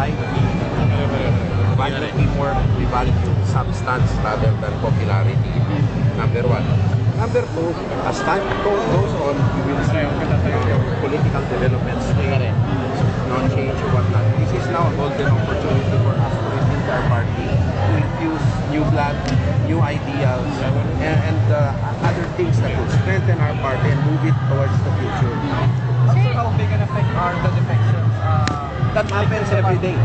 we value teamwork, we value substance rather than popularity. Number one. Number two, as time goes on, you will see political developments change or whatnot. This is now a golden opportunity for us to rebuild our party, to infuse new blood, new ideals, and other things that will strengthen our party and move it towards the future. Also, how big an effect are the defections? That happens every day.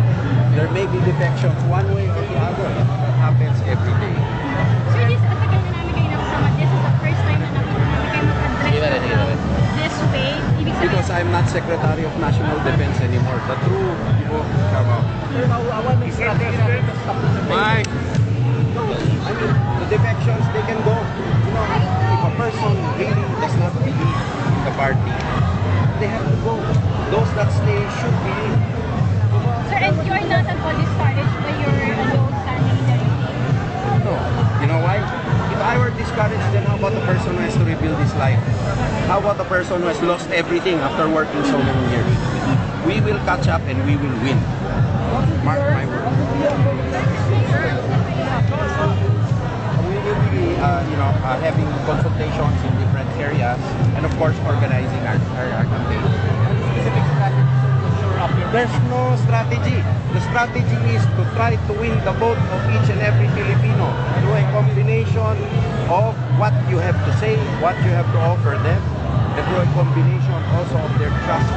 There may be defections one way or the other. That happens every day. Sir, this at tagal na namin kayo nakasama. This is the first time na nakita namin kayo mag-address this way. Ibig sabihin, Because I'm not Secretary of National Defense anymore. The true, come out. Sir, what makes strategy natin to stop the defections? Mike! I mean, the defections, they can go. You know, if a person really does not believe in the party, they have to go. Those that stay should believe. sir, and you are not at all discouraged by your alone standing in the regime. No. You know why? If I were discouraged, then how about the person who has to rebuild his life? How about the person who has lost everything after working so many years? We will catch up and we will win. Mark my words. We will be, having consultations in different areas, and of course, organizing our campaign. Specific strategy to shore up your There's no strategy. The strategy is to try to win the vote of each and every Filipino through a combination of what you have to say, what you have to offer them, and through a combination also of their trust.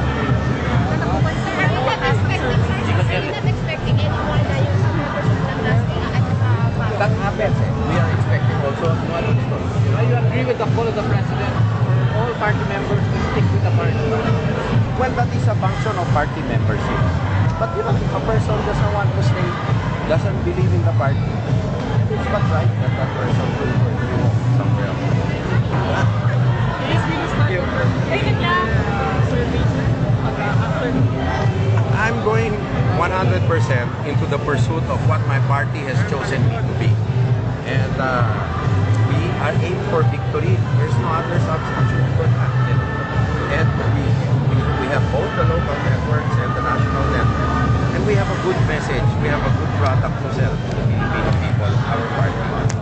Sir, are you not expecting anyone na yung sa members of the class That happens. We are expecting also You agree with the call of the President for all party members to stick with the party? Well, that is a function of party membership. But if a person doesn't want to stay, doesn't believe in the party, it's not right that that person will go somewhere else. I'm going 100% into the pursuit of what my party has chosen me to be. And we are aimed for victory. There's no other substitute for that. And we have both the local networks and the national network. And we have a good message. We have a good product to sell to the Filipino people, our party.